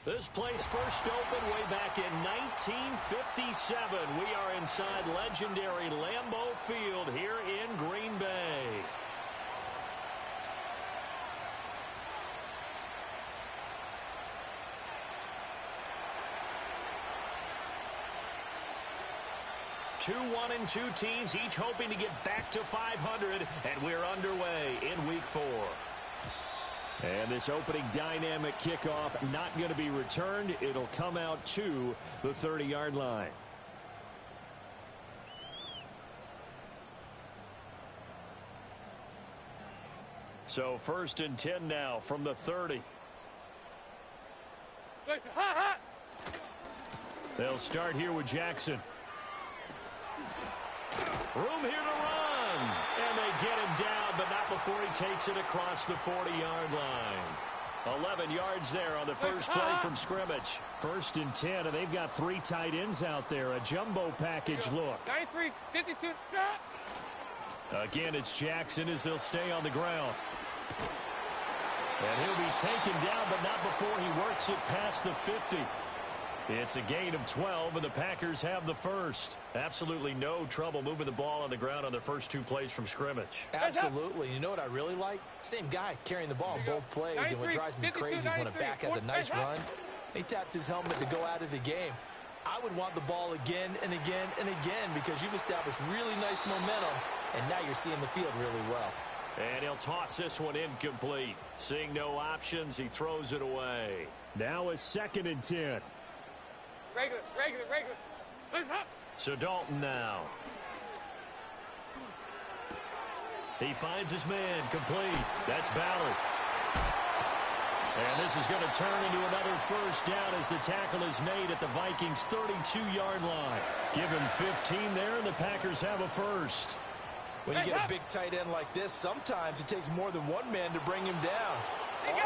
This place first opened way back in 1957. We are inside legendary Lambeau Field here in Green Bay. Two 1-2 teams, each hoping to get back to 500, and we're underway in Week 4. And this opening dynamic kickoff not going to be returned. It'll come out to the 30-yard line. So 1st and 10 now from the 30. They'll start here with Jackson. Room here to run. And they get him down, but not before he takes it across the 40-yard line. 11 yards there on the first play from scrimmage. 1st and 10, and they've got 3 tight ends out there. A jumbo package look. 93, 52, Again, it's Jackson as he'll stay on the ground. And he'll be taken down, but not before he works it past the 50. It's a gain of 12, and the Packers have the first. Absolutely no trouble moving the ball on the ground on their first 2 plays from scrimmage. Absolutely. You know what I really like? Same guy carrying the ball in both plays, and what drives me crazy is when a back has a nice run, he taps his helmet to go out of the game. I would want the ball again and again and again because you've established really nice momentum, and now you're seeing the field really well. And he'll toss this one incomplete. Seeing no options, he throws it away. Now a 2nd and 10. Regular. So Dalton now. He finds his man complete. That's Ballard. And this is going to turn into another first down as the tackle is made at the Vikings' 32-yard line. Give him 15 there, and the Packers have a first. When you get a big tight end like this, sometimes it takes more than one man to bring him down.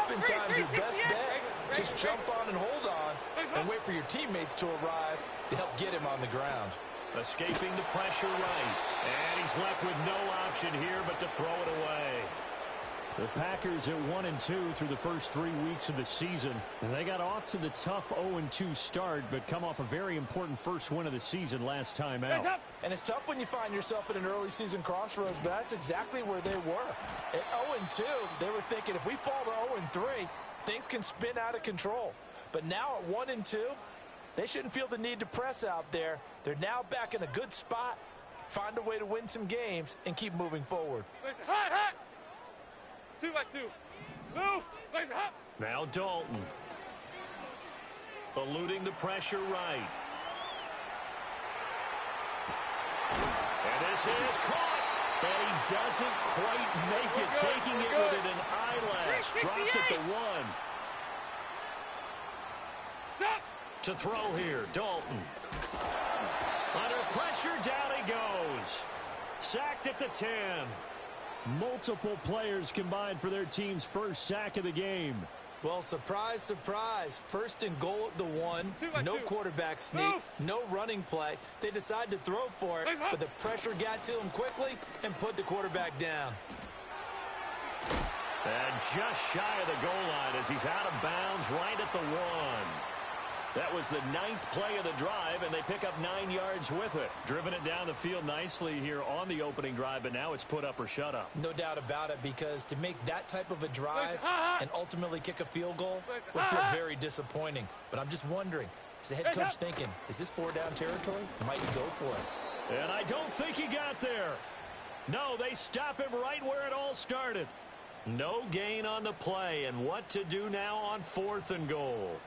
Oftentimes, your best bet, just jump on and hold on and wait for your teammates to arrive to help get him on the ground. Escaping the pressure right. And he's left with no option here but to throw it away. The Packers at 1-2 through the first 3 weeks of the season. And they got off to the tough 0-2 start, but come off a very important first win of the season last time out. And it's tough when you find yourself at an early season crossroads, but that's exactly where they were. At 0-2, they were thinking if we fall to 0-3, things can spin out of control. But now at 1-2, they shouldn't feel the need to press out there. They're now back in a good spot, find a way to win some games, and keep moving forward. 2 by 2. Move. Now Dalton. Eluding the pressure right. And this is caught. And he doesn't quite make it. Taking it within an eyelash. Dropped at the 1. To throw here, Dalton. Under pressure, down he goes. Sacked at the 10. Multiple players combined for their team's first sack of the game. Well, surprise, surprise. 1st and goal at the 1. No quarterback sneak, no running play. They decide to throw for it, but the pressure got to him quickly and put the quarterback down. And just shy of the goal line as he's out of bounds right at the 1. That was the 9th play of the drive, and they pick up 9 yards with it. Driven it down the field nicely here on the opening drive, but now it's put up or shut up. No doubt about it, because to make that type of a drive and ultimately kick a field goal would feel very disappointing. But I'm just wondering, is the head coach thinking, is this 4-down territory? Might he go for it? And I don't think he got there. No, they stop him right where it all started. No gain on the play, and what to do now on 4th and goal.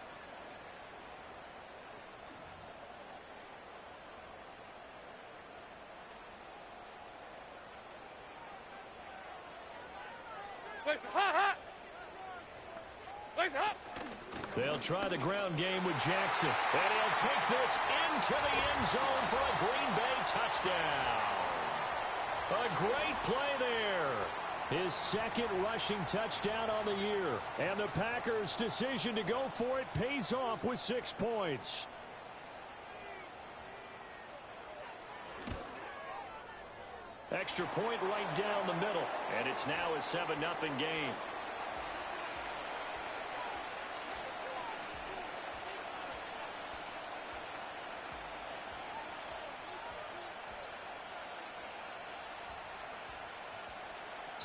They'll try the ground game with Jackson. And he'll take this into the end zone for a Green Bay touchdown. A great play there. His 2nd rushing touchdown on the year. And the Packers' decision to go for it pays off with 6 points. Extra point right down the middle. And it's now a 7-0 game.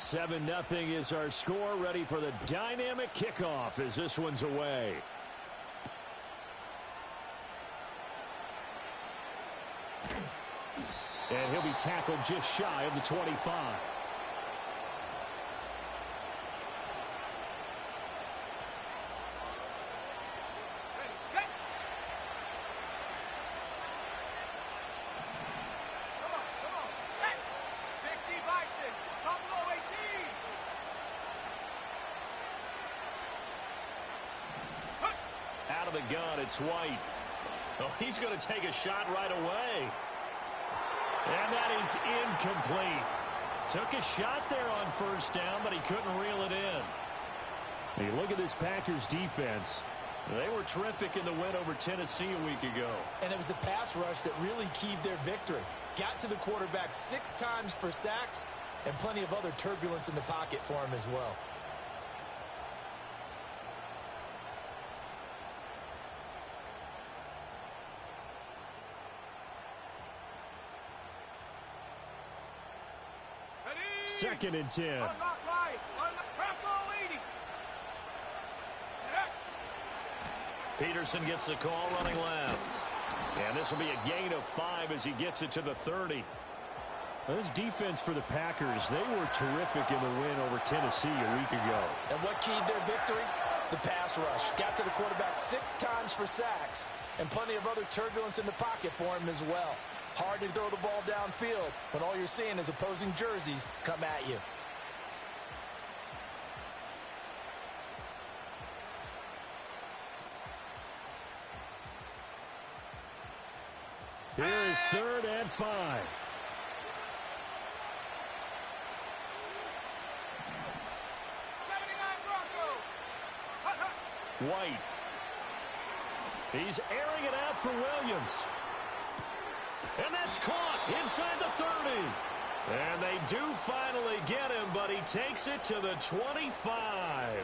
7-0 is our score, ready for the dynamic kickoff as this one's away. And he'll be tackled just shy of the 25. Out of the gun, it's White. Oh, he's going to take a shot right away. And that is incomplete. Took a shot there on first down, but he couldn't reel it in. You look at this Packers defense. They were terrific in the win over Tennessee a week ago. And it was the pass rush that really keyed their victory. Got to the quarterback 6 times for sacks and plenty of other turbulence in the pocket for him as well. Second and 10. Peterson gets the call running left. And this will be a gain of 5 as he gets it to the 30. This defense for the Packers, they were terrific in the win over Tennessee a week ago. And what keyed their victory? The pass rush. Got to the quarterback 6 times for sacks and plenty of other turbulence in the pocket for him as well. Hard to throw the ball downfield when all you're seeing is opposing jerseys come at you. Here is 3rd and 5. White. He's airing it out for Williams. And that's caught inside the 30. And they do finally get him, but he takes it to the 25.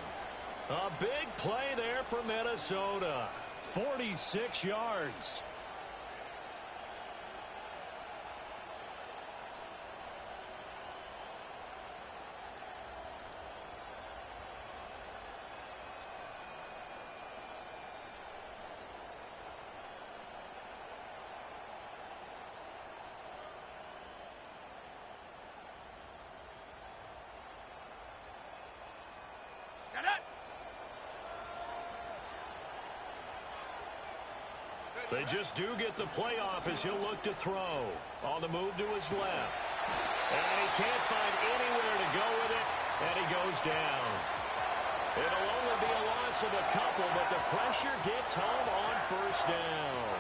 A big play there for Minnesota. 46 yards. They just do get the playoff as he'll look to throw. On the move to his left. And he can't find anywhere to go with it, and he goes down. It'll only be a loss of a couple, but the pressure gets home on first down.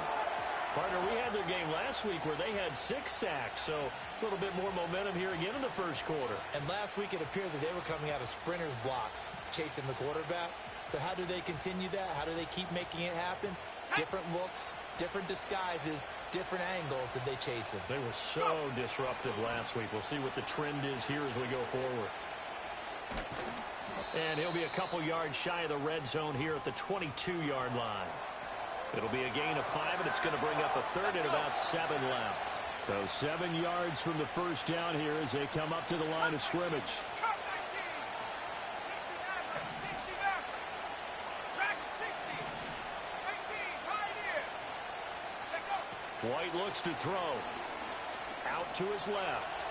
Partner, we had their game last week where they had 6 sacks, so a little bit more momentum here again in the first quarter. And last week it appeared that they were coming out of sprinters blocks, chasing the quarterback. So how do they continue that? How do they keep making it happen? Different looks, different disguises, different angles that they chase him. They were so disruptive last week. We'll see what the trend is here as we go forward. And he'll be a couple yards shy of the red zone here at the 22-yard line. It'll be a gain of 5, and it's going to bring up a 3rd and about 7 left. So 7 yards from the first down here as they come up to the line of scrimmage. White looks to throw. Out to his left.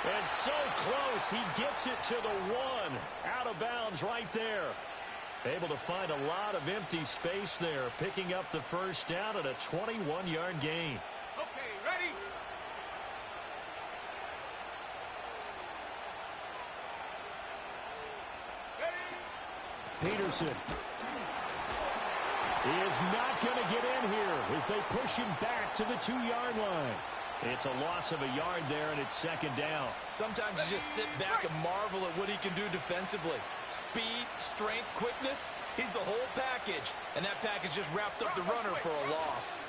And so close, he gets it to the 1. Out of bounds right there. Able to find a lot of empty space there, picking up the first down at a 21-yard gain. Okay, ready? Peterson. He is not going to get in here as they push him back to the 2-yard line. It's a loss of a yard there, and it's 2nd down. Sometimes you just sit back and marvel at what he can do defensively. Speed, strength, quickness, he's the whole package. And that package just wrapped up the runner for a loss.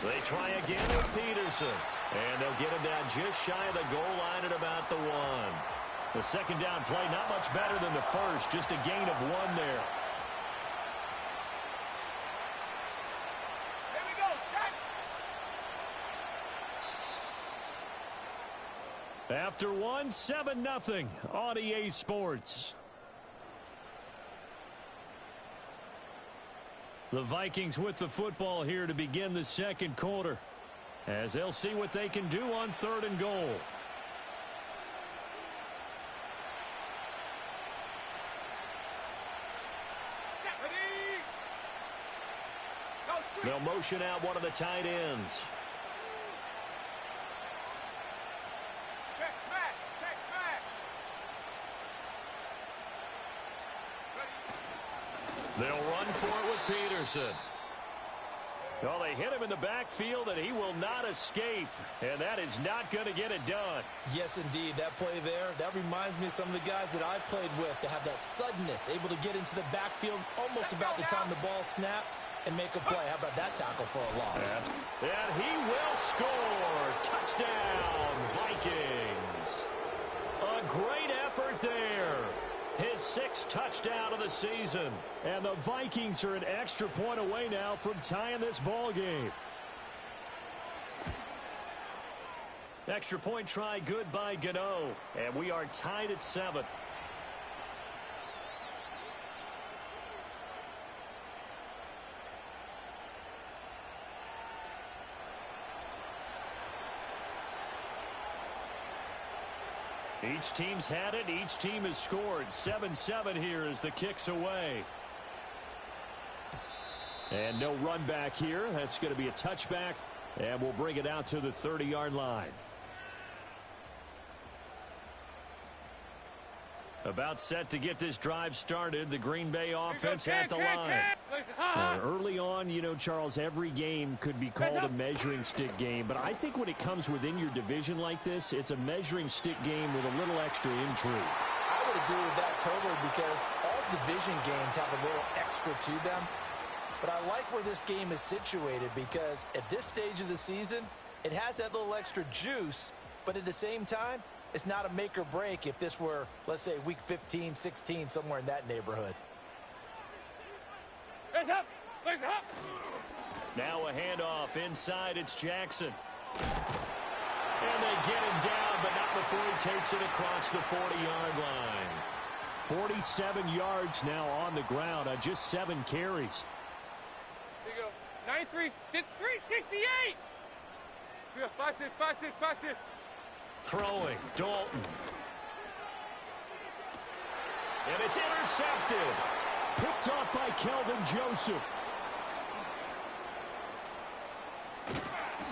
They try again with Peterson. And they'll get him down just shy of the goal line at about the 1. The 2nd down play, not much better than the first, just a gain of 1 there. after one, 7-0 on EA Sports. The Vikings with the football here to begin the second quarter, as they'll see what they can do on 3rd and goal. They'll motion out one of the tight ends. Check smash. Check smash. They'll run for it with Peterson. Well, they hit him in the backfield, and he will not escape. And that is not going to get it done. Yes, indeed. That play there, that reminds me of some of the guys that I played with to have that suddenness, able to get into the backfield almost about the time the ball snapped and make a play. How about that tackle for a loss? And he will score. Touchdown, Vikings. A great effort there. His 6th touchdown of the season. And the Vikings are an extra point away now from tying this ball game. Extra point try good by Gano. And we are tied at 7. Each team's had it. Each team has scored. 7-7 here as the kick's away. And no run back here. That's going to be a touchback. And we'll bring it out to the 30-yard line. About set to get this drive started. The Green Bay offense at the line. Early on, you know, Charles, every game could be called a measuring stick game. But I think when it comes within your division like this, it's a measuring stick game with a little extra intrigue. I would agree with that totally, because all division games have a little extra to them. But I like where this game is situated, because at this stage of the season, it has that little extra juice. But at the same time, it's not a make or break if this were, let's say, week 15, 16, somewhere in that neighborhood. Legs up. Legs up. Now a handoff inside. It's Jackson. And they get him down, but not before he takes it across the 40-yard line. 47 yards now on the ground on just 7 carries. There you go. 93, 68. We got 5-6. Throwing, Dalton. And it's intercepted. Picked off by Kelvin Joseph.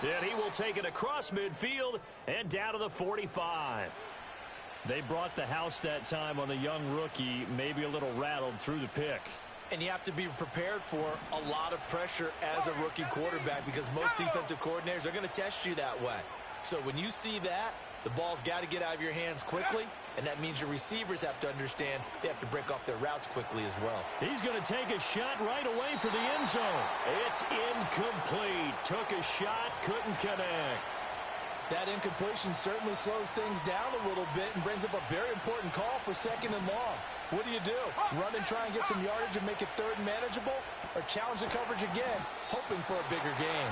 And he will take it across midfield and down to the 45. They brought the house that time on the young rookie, maybe a little rattled through the pick. And you have to be prepared for a lot of pressure as a rookie quarterback, because most defensive coordinators are going to test you that way. So when you see that, the ball's got to get out of your hands quickly, and that means your receivers have to understand they have to break off their routes quickly as well. He's going to take a shot right away for the end zone. It's incomplete. Took a shot, couldn't connect. That incompletion certainly slows things down a little bit and brings up a very important call for 2nd and long. What do? Run and try and get some yardage and make it 3rd and manageable, or challenge the coverage again, hoping for a bigger gain?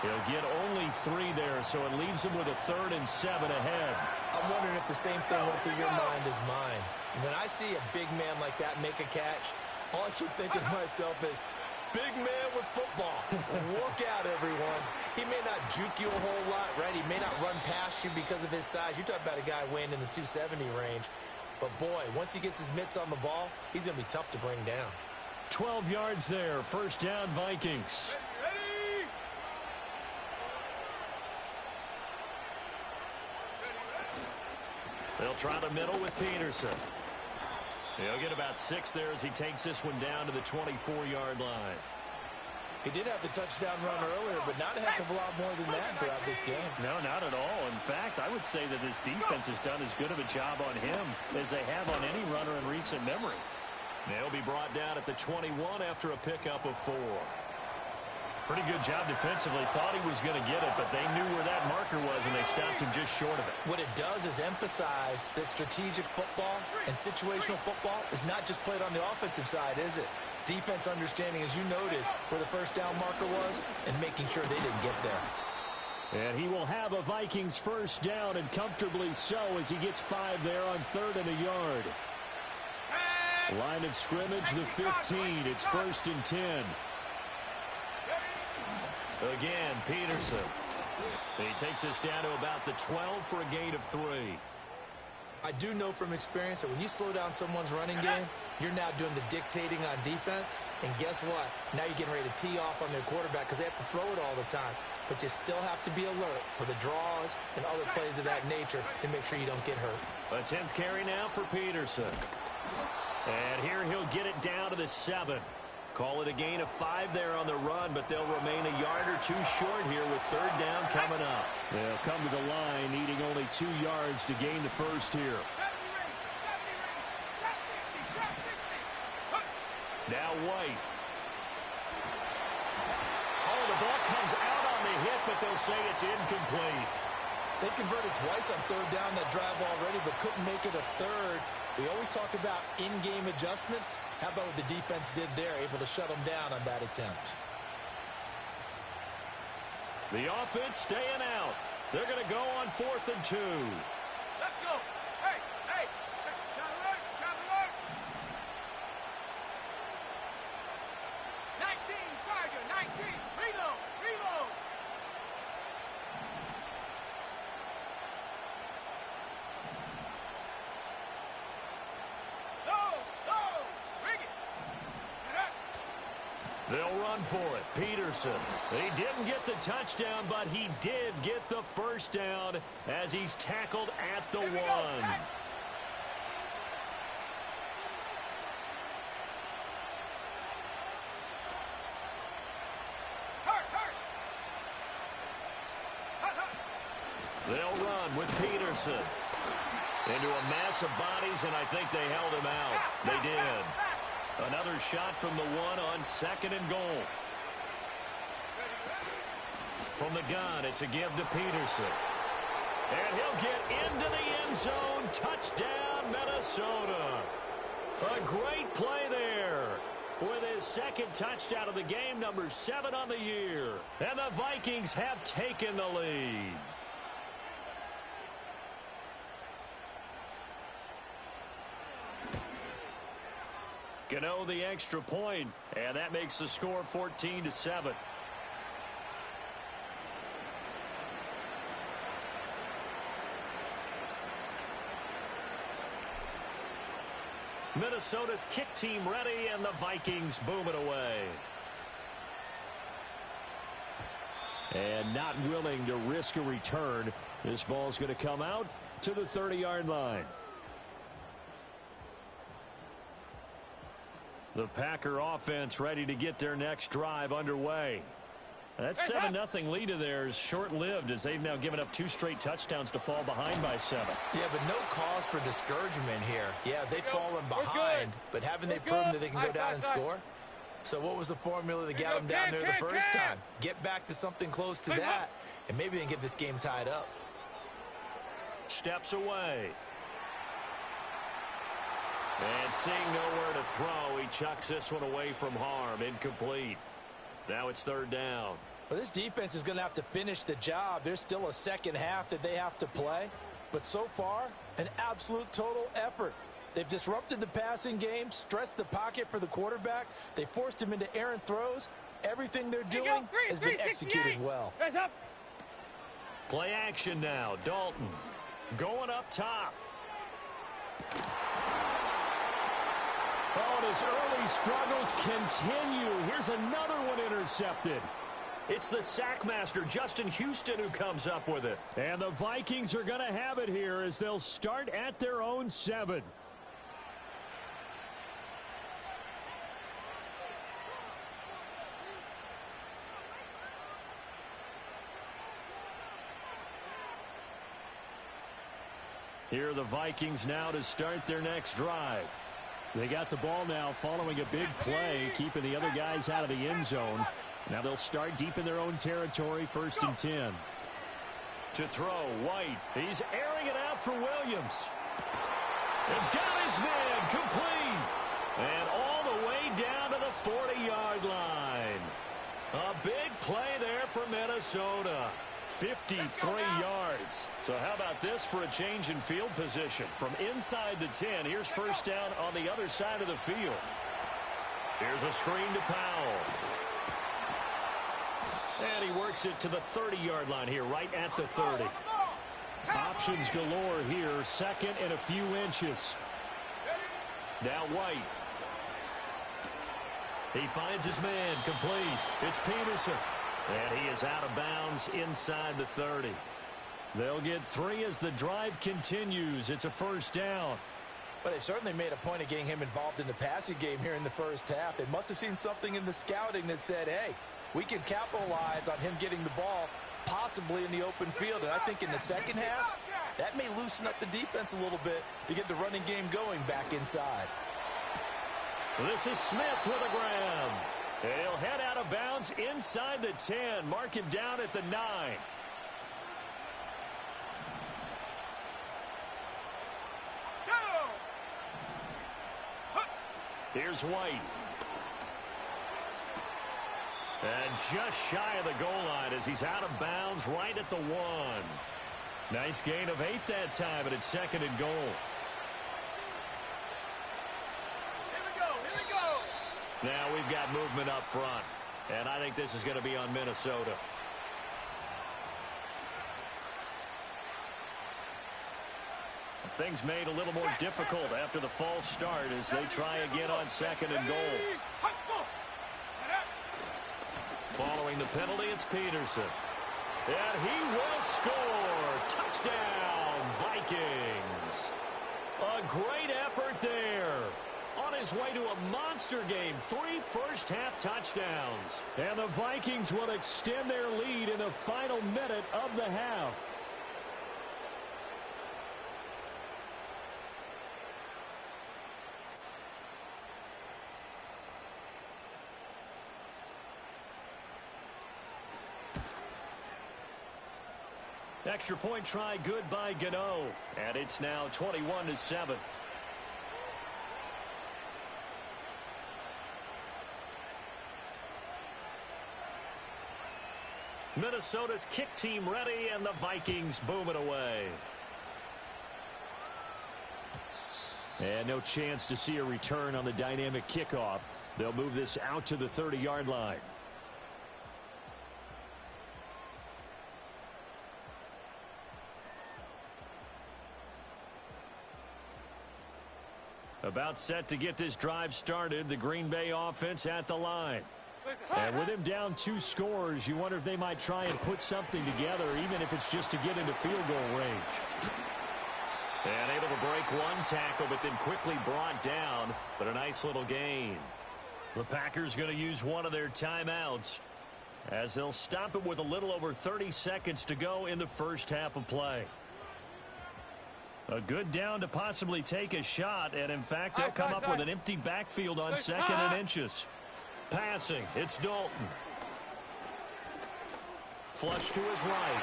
He'll get only 3 there, so it leaves him with a 3rd and 7 ahead. I'm wondering if the same thing went through your mind as mine. When I see a big man like that make a catch, all I keep thinking to myself is, big man with football. Look out, everyone. He may not juke you a whole lot, right? He may not run past you because of his size. You're talking about a guy weighing in the 270 range. But, boy, once he gets his mitts on the ball, he's going to be tough to bring down. 12 yards there. First down, Vikings. They'll try the middle with Peterson. He'll get about 6 there as he takes this one down to the 24-yard line. He did have the touchdown run earlier, but not a heck of a lot more than that throughout this game. No, not at all. In fact, I would say that this defense has done as good of a job on him as they have on any runner in recent memory. They'll be brought down at the 21 after a pickup of 4. Pretty good job defensively. Thought he was going to get it, but they knew where that marker was, and they stopped him just short of it. What it does is emphasize that strategic football and situational football is not just played on the offensive side, is it? Defense understanding, as you noted, where the first down marker was and making sure they didn't get there. And he will have a Vikings first down, and comfortably so, as he gets 5 there on 3rd and a yard. Line of scrimmage, the 15. It's 1st and 10. Again, Peterson. He takes us down to about the 12 for a gain of 3. I do know from experience that when you slow down someone's running game, you're now doing the dictating on defense. And guess what? Now you're getting ready to tee off on their quarterback because they have to throw it all the time. But you still have to be alert for the draws and other plays of that nature to make sure you don't get hurt. A 10th carry now for Peterson. And here he'll get it down to the 7. Call it a gain of 5 there on the run, but they'll remain a yard or 2 short here with 3rd down coming up. They'll come to the line needing only 2 yards to gain the first here. Now White. Oh, the ball comes out on the hit, but they'll say it's incomplete. They converted twice on 3rd down that drive already, but couldn't make it a 3rd. We always talk about in-game adjustments. How about what the defense did there, able to shut them down on that attempt? The offense staying out. They're going to go on 4th and 2. Let's go. Hey, hey. Shot alert, shot alert. 19, Tiger, 19. Reload, reload. They'll run for it. Peterson. He didn't get the touchdown, but he did get the first down as he's tackled at the 1. They'll run with Peterson. Into a mass of bodies, and I think they held him out. They did. Another shot from the 1 on 2nd and goal. From the gun, it's a give to Peterson. And he'll get into the end zone. Touchdown, Minnesota. A great play there. With his 2nd touchdown of the game, number 7 on the year. And the Vikings have taken the lead. Gano the extra point, and that makes the score 14-7. Minnesota's kick team ready, and the Vikings boom it away. And not willing to risk a return. This ball's going to come out to the 30-yard line. The Packer offense ready to get their next drive underway. That 7-0 lead of theirs short-lived as they've now given up 2 straight touchdowns to fall behind by 7. Yeah, but no cause for discouragement here. Yeah, they've fallen behind, but haven't they proven that they can go down and score? So what was the formula that got them down there the first time? Get back to something close to that, and maybe they can get this game tied up. Steps away. And seeing nowhere to throw, he chucks this one away from harm. Incomplete. Now it's 3rd down. Well, this defense is going to have to finish the job. There's still a second half that they have to play. But so far, an absolute total effort. They've disrupted the passing game, stressed the pocket for the quarterback. They forced him into errant throws. Everything they're doing has been executed well. Play action now. Dalton going up top. Oh, and his early struggles continue. Here's another one intercepted. It's the sackmaster, Justin Houston, who comes up with it. And the Vikings are going to have it here as they'll start at their own 7. Here are the Vikings now to start their next drive. They got the ball now following a big play, keeping the other guys out of the end zone. Now they'll start deep in their own territory, 1st and 10. To throw, White. He's airing it out for Williams. And got his man complete. And all the way down to the 40-yard line. A big play there for Minnesota. 53 yards. So how about this for a change in field position? From inside the 10, here's first down on the other side of the field. Here's a screen to Powell. And he works it to the 30-yard line here, right at the 30. Options galore here, second and a few inches. Now White. He finds his man, complete. It's Peterson. And he is out of bounds inside the 30. They'll get 3 as the drive continues. It's a first down. But they certainly made a point of getting him involved in the passing game here in the first half. They must have seen something in the scouting that said, hey, we can capitalize on him getting the ball possibly in the open field. And I think in the second half, that may loosen up the defense a little bit to get the running game going back inside. This is Smith with a grab. He'll head out of bounds inside the 10. Mark him down at the 9. Here's White. And just shy of the goal line as he's out of bounds right at the 1. Nice gain of 8 that time, and it's second and goal. Now we've got movement up front, and I think this is going to be on Minnesota. Things made a little more difficult after the false start as they try again on second and goal. Following the penalty, it's Peterson. And he will score. Touchdown, Vikings. A great effort there. On his way to a monster game, 3 first-half touchdowns. And the Vikings will extend their lead in the final minute of the half. Extra point try good by Gano. And it's now 21-7. Minnesota's kick team ready, and the Vikings boom it away. And no chance to see a return on the dynamic kickoff. They'll move this out to the 30-yard line. About set to get this drive started, the Green Bay offense at the line. And with him down 2 scores, you wonder if they might try and put something together, even if it's just to get into field goal range. And able to break one tackle, but then quickly brought down. But a nice little gain. The Packers going to use one of their timeouts as they'll stop it with a little over 30 seconds to go in the first half of play. A good down to possibly take a shot, and in fact, they'll come up with an empty backfield on second and inches. Passing, it's Dalton. Flush to his right.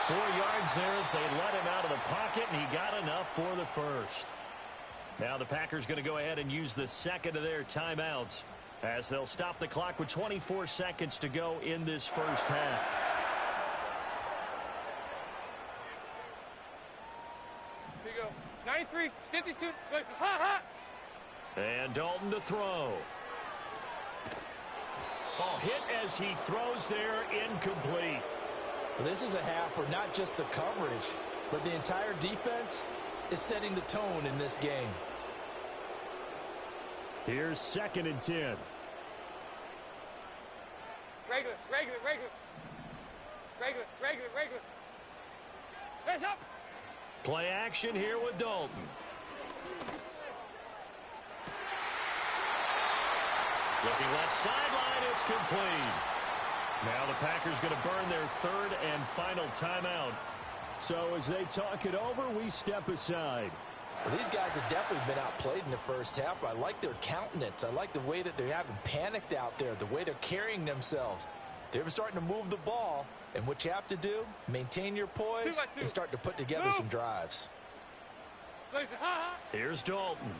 4 yards there as they let him out of the pocket, and he got enough for the first. Now the Packers going to go ahead and use the second of their timeouts as they'll stop the clock with 24 seconds to go in this first half. Here you go. 93, 52, And Dalton to throw. Ball hit as he throws there, incomplete. Well, this is a half where not just the coverage, but the entire defense is setting the tone in this game. Here's second and 10. Regular. Hands up. Play action here with Dalton. Looking left sideline, it's complete. Now the Packers going to burn their third and final timeout. So as they talk it over, we step aside. Well, these guys have definitely been outplayed in the first half. I like their countenance. I like the way that they haven't panicked out there, the way they're carrying themselves. They're starting to move the ball, and what you have to do, maintain your poise and start to put together some drives. Here's Dalton.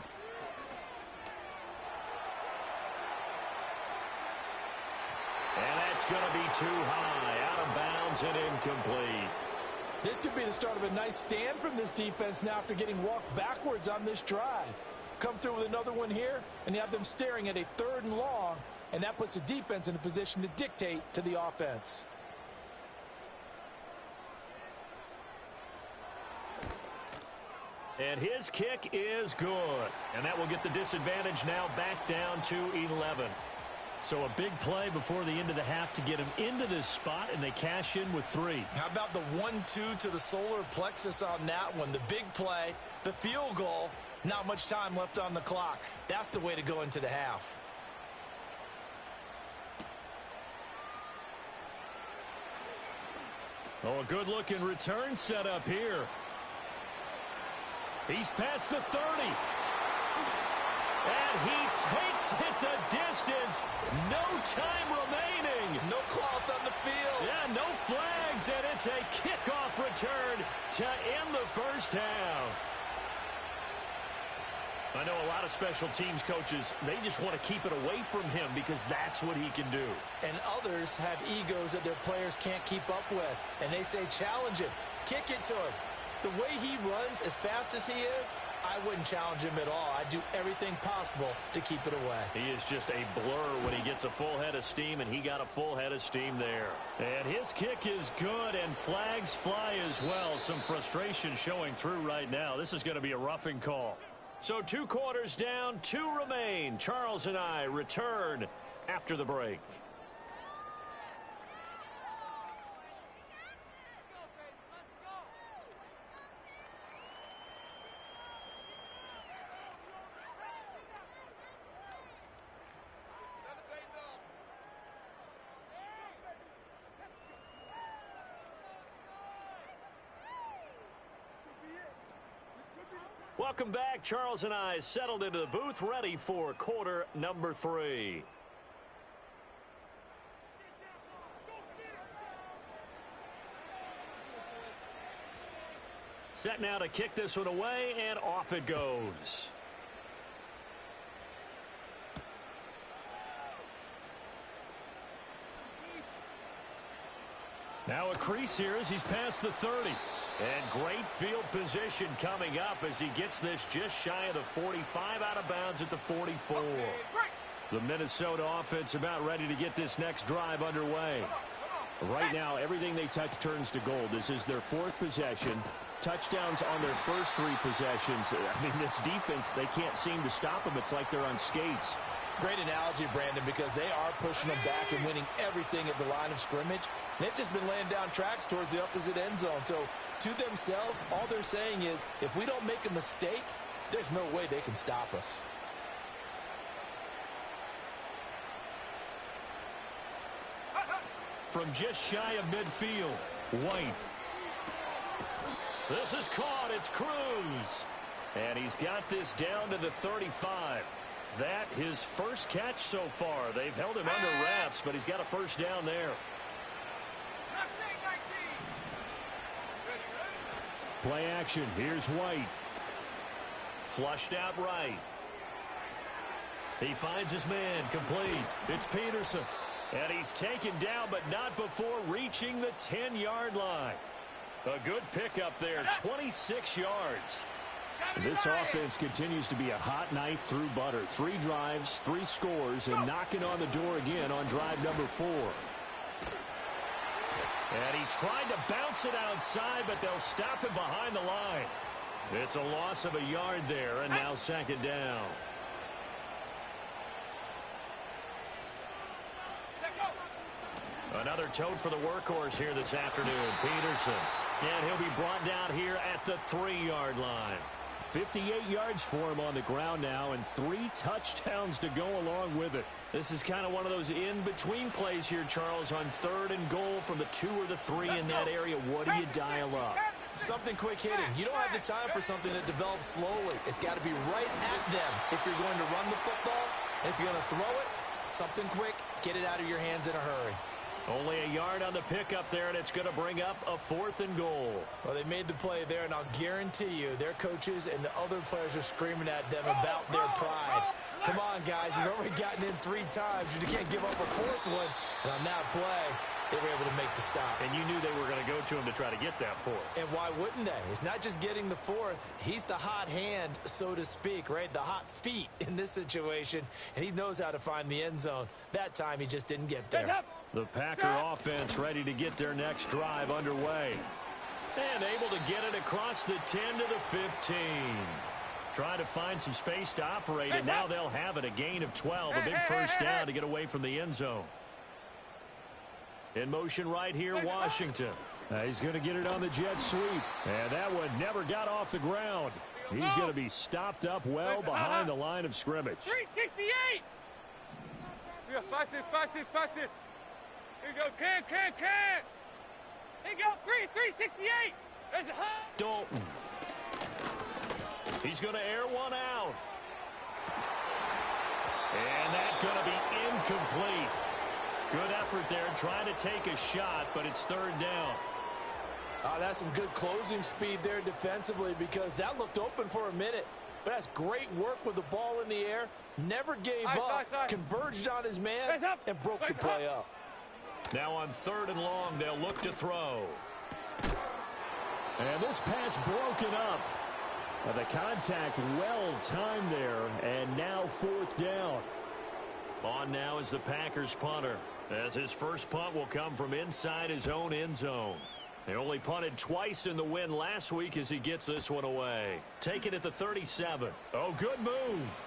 And that That's going to be too high, out of bounds and incomplete. This could be the start of a nice stand from this defense now after getting walked backwards on this drive. Come through with another one here, and you have them staring at a 3rd and long, and that puts the defense in a position to dictate to the offense. And his kick is good. And that will get the disadvantage now back down to 11. So a big play before the end of the half to get him into this spot, and they cash in with 3. How about the 1-2 to the solar plexus on that one? The big play, the field goal, not much time left on the clock. That's the way to go into the half. Oh, a good-looking return set up here. He's past the 30. And he takes it the distance. No time remaining. No cloth on the field. Yeah, no flags, and it's a kickoff return to end the first half. I know a lot of special teams coaches, they just want to keep it away from him because that's what he can do. And others have egos that their players can't keep up with. And they say, challenge him. Kick it to him. The way he runs as fast as he is, I wouldn't challenge him at all. I'd do everything possible to keep it away. He is just a blur when he gets a full head of steam, and he got a full head of steam there. And his kick is good, and flags fly as well. Some frustration showing through right now. This is going to be a roughing call. So 2 quarters down, 2 remain. Charles and I return after the break. Welcome back. Charles and I settled into the booth, ready for quarter number 3. Set now to kick this one away, and off it goes. Now a crease here as he's past the 30. And great field position coming up as he gets this just shy of the 45, out of bounds at the 44. The Minnesota offense about ready to get this next drive underway. Right now, everything they touch turns to gold. This is their 4th possession. Touchdowns on their first 3 possessions. I mean, this defense, they can't seem to stop them. It's like they're on skates. Great analogy, Brandon, because they are pushing them back and winning everything at the line of scrimmage. They've just been laying down tracks towards the opposite end zone. So to themselves, all they're saying is, if we don't make a mistake, there's no way they can stop us. From just shy of midfield, White. This is caught. It's Cruz. And he's got this down to the 35. That his first catch so far. They've held him under wraps, but he's got a first down there. Play action. Here's White. Flushed out right. He finds his man. Complete. It's Peterson. And he's taken down, but not before reaching the 10-yard line. A good pickup there, 26 yards. This offense continues to be a hot knife through butter. 3 drives, 3 scores, and knocking on the door again on drive number 4. And he tried to bounce it outside, but they'll stop him behind the line. It's a loss of a yard there, and now 2nd down. Another tote for the workhorse here this afternoon, Peterson. And he'll be brought down here at the 3-yard line. 58 yards for him on the ground now, and 3 touchdowns to go along with it. This is kind of one of those in-between plays here, Charles, on 3rd and goal from the 2 or the 3 in that area. What do you dial up? Something quick hitting. You don't have the time for something that develops slowly. It's got to be right at them if you're going to run the football. And if you're going to throw it, something quick, get it out of your hands in a hurry. Only a yard on the pickup there, and it's going to bring up a 4th and goal. Well, they made the play there, and I'll guarantee you their coaches and the other players are screaming at them about their pride. Come on, guys. He's already gotten in 3 times. You can't give up a 4th one. And on that play, they were able to make the stop. And you knew they were going to go to him to try to get that 4th. And why wouldn't they? It's not just getting the 4th. He's the hot hand, so to speak, right? The hot feet in this situation. And he knows how to find the end zone. That time, he just didn't get there. The Packer offense ready to get their next drive underway. And able to get it across the 10 to the 15. Trying to find some space to operate, and now they'll have it. A gain of 12, a big first down to get away from the end zone. In motion right here, Washington. He's going to get it on the jet sweep. And that one never got off the ground. He's going to be stopped up well behind the line of scrimmage. 368! Yeah, fast it. Here you go, can. Here you go, 368! There's a high. Dalton. He's going to air one out. And that's going to be incomplete. Good effort there, trying to take a shot, but it's 3rd down. That's some good closing speed there defensively because that looked open for a minute. But that's great work with the ball in the air. Never gave up, converged on his man, and broke the play up. Now on 3rd and long, they'll look to throw. And this pass broken up. The contact well timed there, and now 4th down. On now is the Packers punter, as his first punt will come from inside his own end zone. They only punted twice in the win last week as he gets this one away. Taken at the 37. Oh, good move.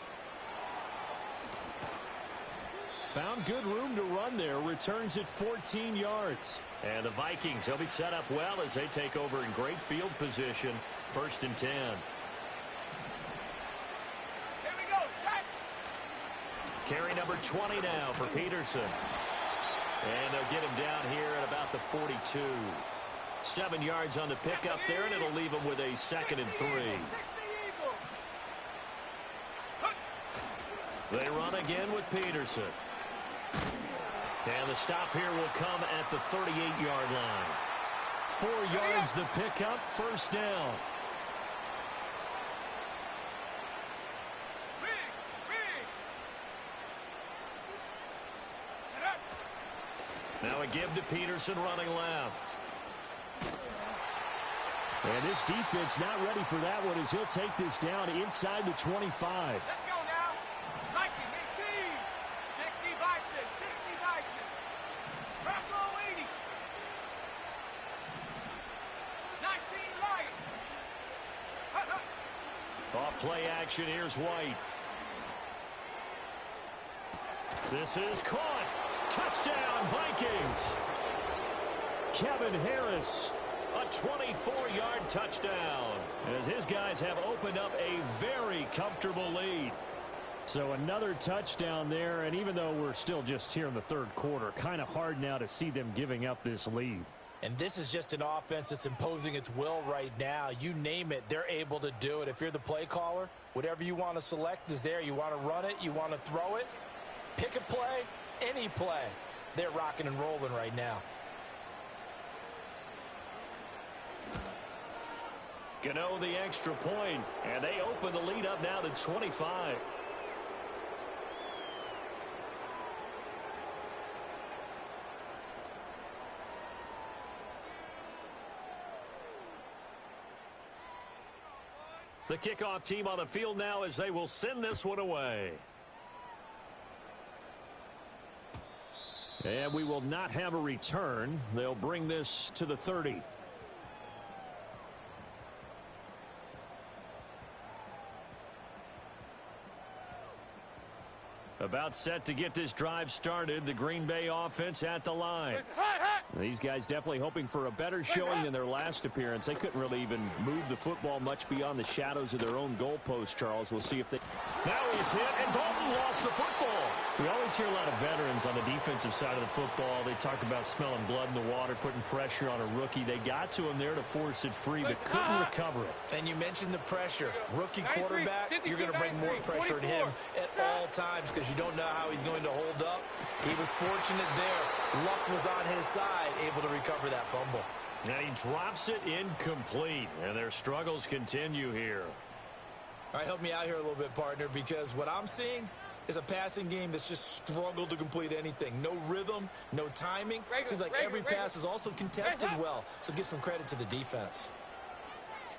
Found good room to run there. Returns at 14 yards. And the Vikings, they'll be set up well as they take over in great field position. 1st and 10. Here we go, set. Carry number 20 now for Peterson. And they'll get him down here at about the 42. 7 yards on the pickup there, and it'll leave him with a 2nd and 3. They run again with Peterson. And the stop here will come at the 38-yard line. 4 yards the pickup, 1st down. Now a give to Peterson running left. And this defense not ready for that one as he'll take this down inside the 25. Let's go now. 19, 18. 60 Bison. 60 Bison. Bravo 80. 19 Lion. Off play action, here's White. This is caught. Touchdown, Vikings. Kevin Harris, a 24-yard touchdown, as his guys have opened up a very comfortable lead. So another touchdown there, and even though we're still just here in the 3rd quarter, kind of hard now to see them giving up this lead. And this is just an offense that's imposing its will right now. You name it, they're able to do it. If you're the play caller, whatever you want to select is there. You want to run it, you want to throw it, pick a play, any play. They're rocking and rolling right now. Gano the extra point, and they open the lead up now to 25. The kickoff team on the field now as they will send this one away. And we will not have a return. They'll bring this to the 30. About set to get this drive started. The Green Bay offense at the line. Hot, hot. These guys definitely hoping for a better showing than their last appearance. They couldn't really even move the football much beyond the shadows of their own goalpost, Charles. We'll see if they... Now he's hit, and Dalton lost the football. We always hear a lot of veterans on the defensive side of the football. They talk about smelling blood in the water, putting pressure on a rookie. They got to him there to force it free, but couldn't recover it. And you mentioned the pressure. Rookie quarterback, you're going to bring more pressure at him at all times because you don't know how he's going to hold up. He was fortunate there. Luck was on his side, able to recover that fumble. And he drops it incomplete, and their struggles continue here. All right, help me out here a little bit, partner, because what I'm seeing is a passing game that's just struggled to complete anything. No rhythm, no timing. Seems like every pass is also contested well, so give some credit to the defense.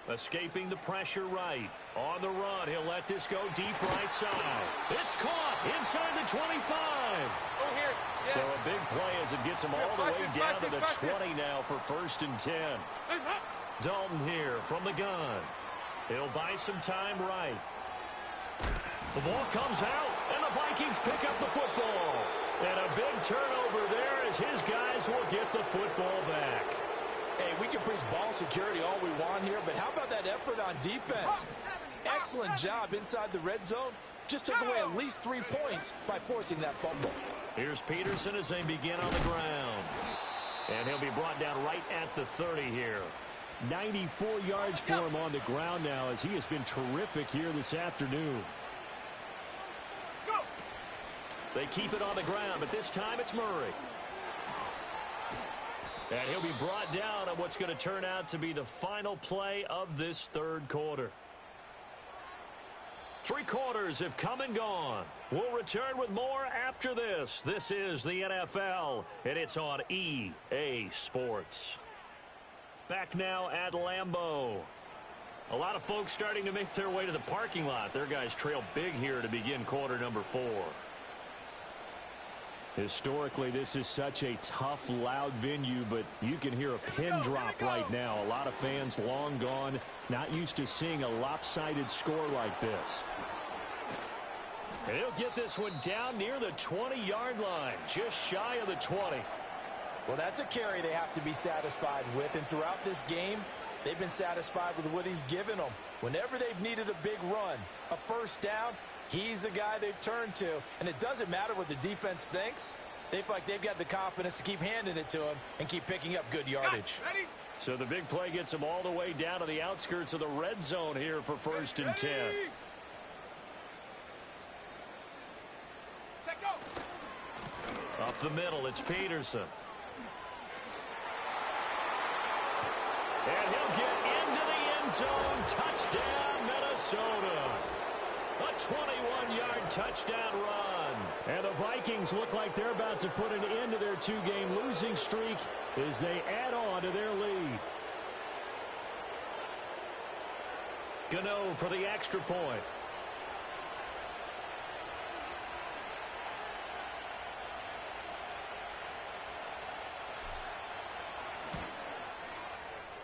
Escaping the pressure right. On the run, he'll let this go deep right side. It's caught inside the 25. Here. Yeah. So a big play as it gets him all the way down to the 20 now for 1st and 10. Dalton here from the gun. He'll buy some time right. The ball comes out, and the Vikings pick up the football. And a big turnover there as his guys will get the football back. Hey, we can preach ball security all we want here, but how about that effort on defense? Excellent job inside the red zone. Just took away at least 3 points by forcing that fumble. Here's Peterson as they begin on the ground. And he'll be brought down right at the 30 here. 94 yards for him on the ground now as he has been terrific here this afternoon. They keep it on the ground, but this time it's Murray. And he'll be brought down on what's going to turn out to be the final play of this 3rd quarter. 3 quarters have come and gone. We'll return with more after this. This is the NFL, and it's on EA Sports. Back now at Lambeau. A lot of folks starting to make their way to the parking lot. Their guys trail big here to begin quarter number 4. Historically, this is such a tough, loud venue, but you can hear a pin drop right now. A lot of fans long gone, not used to seeing a lopsided score like this. And he'll get this one down near the 20-yard line, just shy of the 20. Well, that's a carry they have to be satisfied with, and throughout this game, they've been satisfied with what he's given them. Whenever they've needed a big run, a first down, he's the guy they've turned to, and it doesn't matter what the defense thinks. They feel like they've got the confidence to keep handing it to him and keep picking up good yardage. So the big play gets them all the way down to the outskirts of the red zone here for 1st and 10. Up the middle, it's Peterson. And he'll get into the end zone. Touchdown, Minnesota. A 21-yard touchdown run. And the Vikings look like they're about to put an end to their 2-game losing streak as they add on to their lead. Gano for the extra point.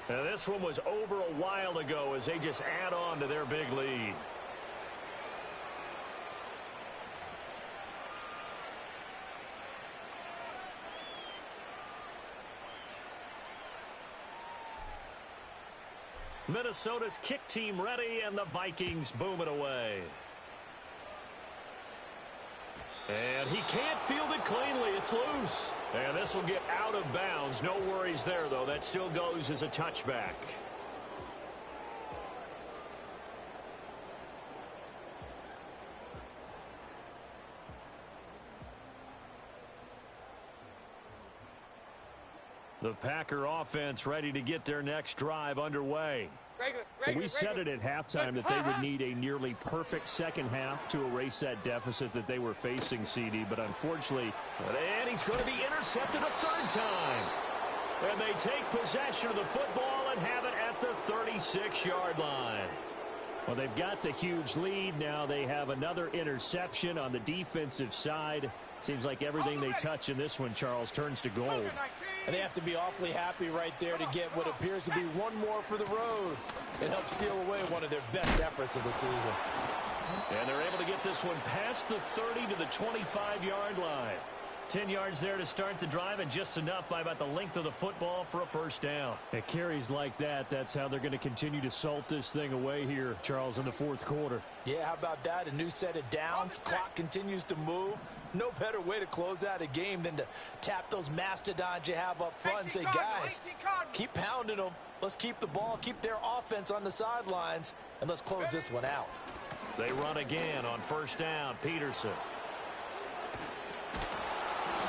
Now this one was over a while ago as they just add on to their big lead. Minnesota's kick team ready, and the Vikings boom it away. And he can't field it cleanly. It's loose. And this will get out of bounds. No worries there, though. That still goes as a touchback. The Packer offense ready to get their next drive underway. We said it at halftime that they would need a nearly perfect second half to erase that deficit that they were facing, CD, but unfortunately... And he's going to be intercepted a 3rd time. And they take possession of the football and have it at the 36-yard line. Well, they've got the huge lead. Now they have another interception on the defensive side. Seems like everything they touch in this one, Charles, turns to gold. And they have to be awfully happy right there to get what appears to be one more for the road. It helps seal away one of their best efforts of the season. And they're able to get this one past the 30 to the 25-yard line. 10 yards there to start the drive, and just enough by about the length of the football for a first down. It carries like that. That's how they're going to continue to salt this thing away here, Charles, in the fourth quarter. Yeah, how about that? A new set of downs. Clock continues to move. No better way to close out a game than to tap those mastodons you have up front and say, guys, keep pounding them. Let's keep the ball, keep their offense on the sidelines, and let's close this one out. They run again on first down. Peterson.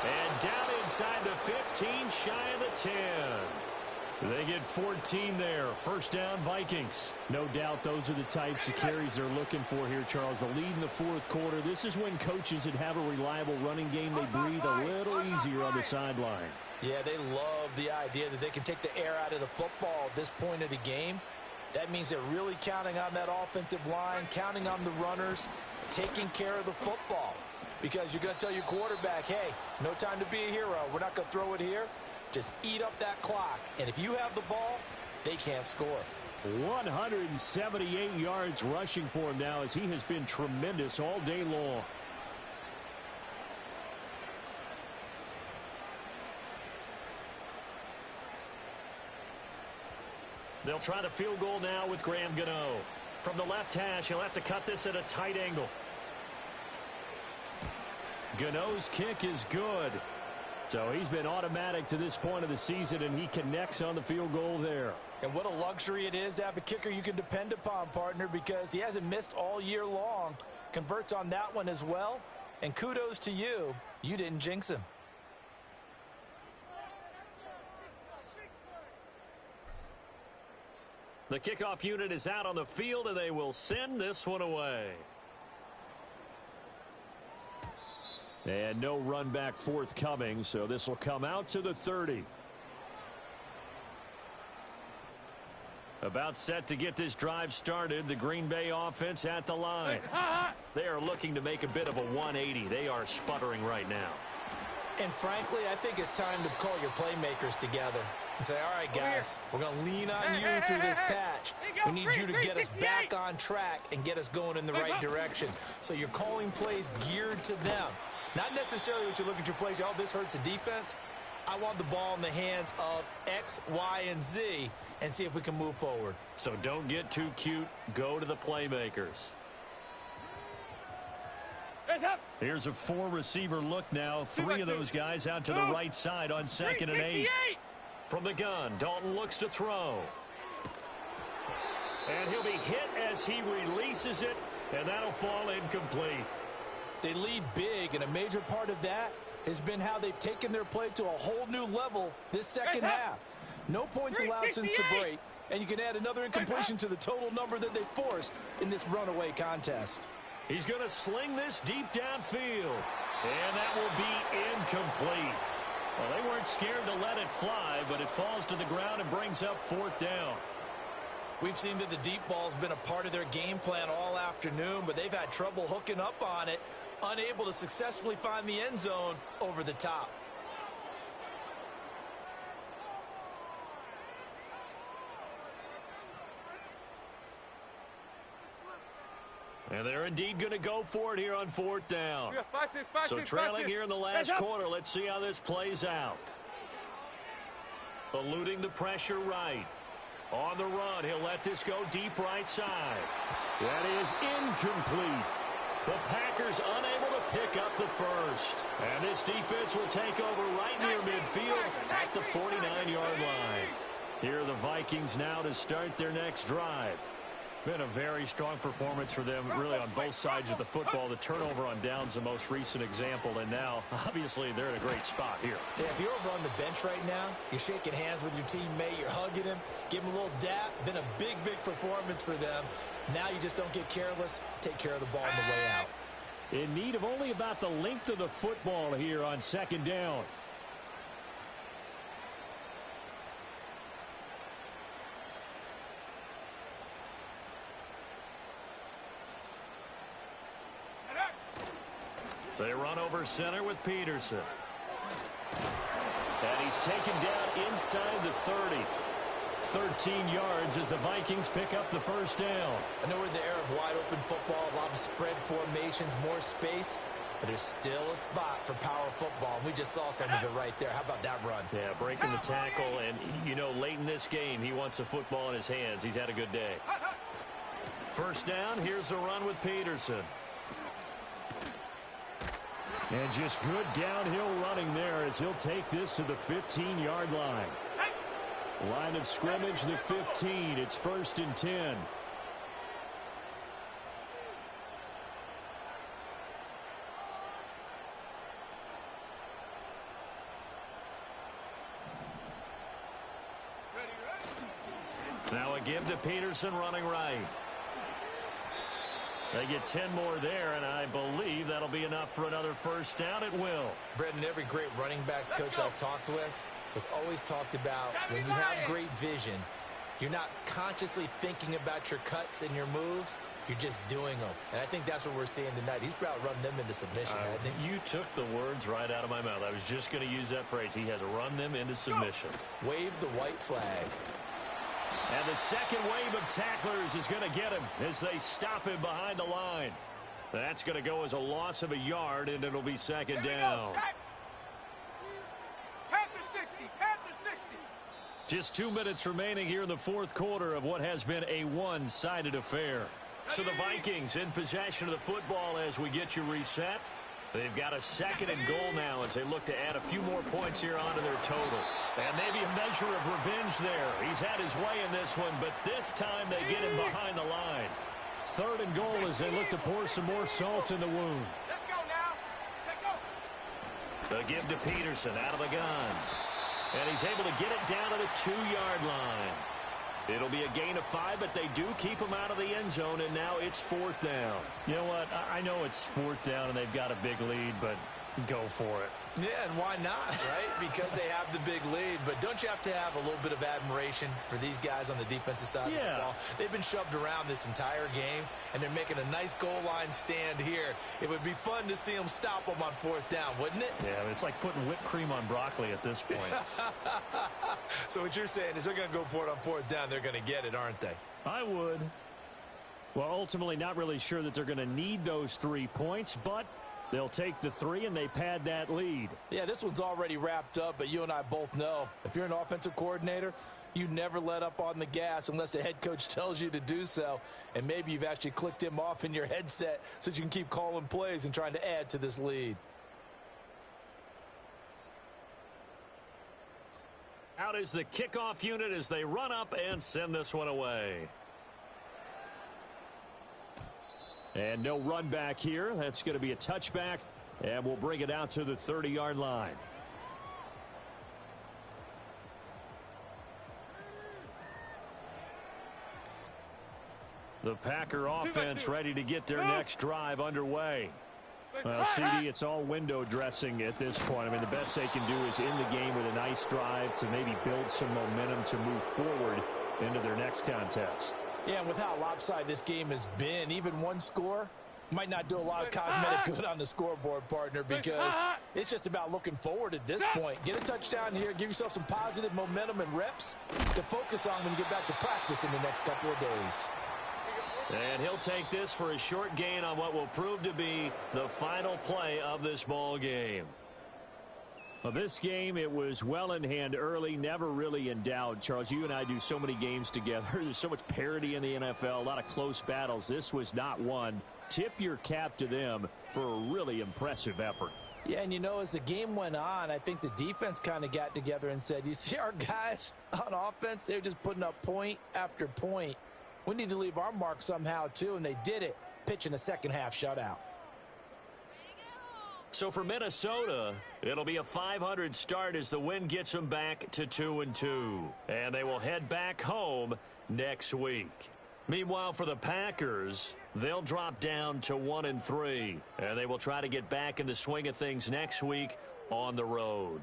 And down inside the 15, shy of the 10. They get 14 there. First down, Vikings. No doubt those are the types of carries they're looking for here, Charles. The lead in the fourth quarter. This is when coaches that have a reliable running game, they breathe a little easier on the sideline. Yeah, they love the idea that they can take the air out of the football at this point of the game. That means they're really counting on that offensive line, counting on the runners, taking care of the football. Because you're going to tell your quarterback, hey, no time to be a hero. We're not going to throw it here. Just eat up that clock. And if you have the ball, they can't score. 178 yards rushing for him now as he has been tremendous all day long. They'll try the field goal now with Graham Gano. From the left hash, he'll have to cut this at a tight angle. Gano's kick is good. So he's been automatic to this point of the season, and he connects on the field goal there. And what a luxury it is to have a kicker you can depend upon, partner, because he hasn't missed all year long. Converts on that one as well. And kudos to you. You didn't jinx him. The kickoff unit is out on the field, and they will send this one away. And no run back forthcoming, so this will come out to the 30. About set to get this drive started, the Green Bay offense at the line. They are looking to make a bit of a 180. They are sputtering right now. And frankly, I think it's time to call your playmakers together and say, all right, guys, we're going to lean on you through this patch. We need you to get us back on track and get us going in the right direction. So you're calling plays geared to them. Not necessarily what you look at your plays, oh, this hurts the defense. I want the ball in the hands of X, Y, and Z and see if we can move forward. So don't get too cute. Go to the playmakers. Here's a four-receiver look now. Three of those guys out to the right side on 2nd and 8. From the gun, Dalton looks to throw. And he'll be hit as he releases it, and that'll fall incomplete. They lead big, and a major part of that has been how they've taken their play to a whole new level this second half. No points allowed since the break, and you can add another incompletion to the total number that they forced in this runaway contest. He's going to sling this deep downfield, and that will be incomplete. Well, they weren't scared to let it fly, but it falls to the ground and brings up 4th down. We've seen that the deep ball's been a part of their game plan all afternoon, but they've had trouble hooking up on it, unable to successfully find the end zone over the top. And they're indeed going to go for it here on 4th down. So trailing here in the last quarter, let's see how this plays out. Eluding the pressure right. On the run, he'll let this go deep right side. That is incomplete. The Packers unable to pick up the first. And this defense will take over right near midfield at the 49-yard line. Here are the Vikings now to start their next drive. Been a very strong performance for them, really, on both sides of the football. The turnover on downs, the most recent example, and now, obviously, they're in a great spot here. Yeah, if you're over on the bench right now, you're shaking hands with your teammate, you're hugging him, give him a little dap. Been a big, big performance for them. Now you just don't get careless. Take care of the ball on the way out. In need of only about the length of the football here on 2nd down. They run over center with Peterson. And he's taken down inside the 30. 13 yards as the Vikings pick up the first down. I know we're in the era of wide open football, a lot of spread formations, more space. But there's still a spot for power football, and we just saw some of it right there. How about that run? Yeah, breaking the tackle, and, you know, late in this game, he wants the football in his hands. He's had a good day. First down, here's a run with Peterson. And just good downhill running there as he'll take this to the 15-yard line. Line of scrimmage, the 15. It's 1st and 10. Now a give to Peterson running right. They get 10 more there, and I believe that'll be enough for another first down. It will. Brendan, every great running backs coach I've talked with has always talked about when you have great vision, you're not consciously thinking about your cuts and your moves. You're just doing them. And I think that's what we're seeing tonight. He's about run them into submission, hasn't he? You took the words right out of my mouth. I was just going to use that phrase. He has run them into submission. Wave the white flag. And the second wave of tacklers is going to get him as they stop him behind the line. That's going to go as a loss of a yard, and it'll be second down. Panther 60, Panther 60. Just 2 minutes remaining here in the fourth quarter of what has been a one-sided affair. So the Vikings in possession of the football as we get you reset. They've got a 2nd and goal now as they look to add a few more points here onto their total. And maybe a measure of revenge there. He's had his way in this one, but this time they get him behind the line. 3rd and goal as they look to pour some more salt in the wound. Let's go now. Take go. The give to Peterson out of the gun. And he's able to get it down to the 2-yard line. It'll be a gain of 5, but they do keep him out of the end zone, and now it's 4th down. You know what? I know it's 4th down and they've got a big lead, but go for it. Yeah, and why not, right? Because they have the big lead. But don't you have to have a little bit of admiration for these guys on the defensive side of the ball? They've been shoved around this entire game, and they're making a nice goal line stand here. It would be fun to see them stop them on 4th down, wouldn't it? Yeah, it's like putting whipped cream on broccoli at this point. So what you're saying is they're going to go for it on 4th down. They're going to get it, aren't they? I would. Well, ultimately not really sure that they're going to need those 3 points, but they'll take the 3 and they pad that lead. Yeah, this one's already wrapped up, but you and I both know if you're an offensive coordinator, you never let up on the gas unless the head coach tells you to do so. And maybe you've actually clicked him off in your headset so you can keep calling plays and trying to add to this lead. Out is the kickoff unit as they run up and send this one away. And no run back here. That's going to be a touchback, and we'll bring it out to the 30-yard line. The Packer offense ready to get their next drive underway. Well, CD, it's all window dressing at this point. I mean, the best they can do is end the game with a nice drive to maybe build some momentum to move forward into their next contest. Yeah, and with how lopsided this game has been, even one score might not do a lot of cosmetic good on the scoreboard, partner, because it's just about looking forward at this point. Get a touchdown here, give yourself some positive momentum and reps to focus on when you get back to practice in the next couple of days. And he'll take this for a short gain on what will prove to be the final play of this ball game. Well, this game, it was well in hand early, never really in doubt. Charles, you and I do so many games together. There's so much parity in the NFL, a lot of close battles. This was not one. Tip your cap to them for a really impressive effort. Yeah, and you know, as the game went on, I think the defense kind of got together and said, you see our guys on offense, they're just putting up point after point. We need to leave our mark somehow, too, and they did it, pitching a second-half shutout. So for Minnesota, it'll be a .500 start as the win gets them back to 2-2. And they will head back home next week. Meanwhile, for the Packers, they'll drop down to 1-3. And they will try to get back in the swing of things next week on the road.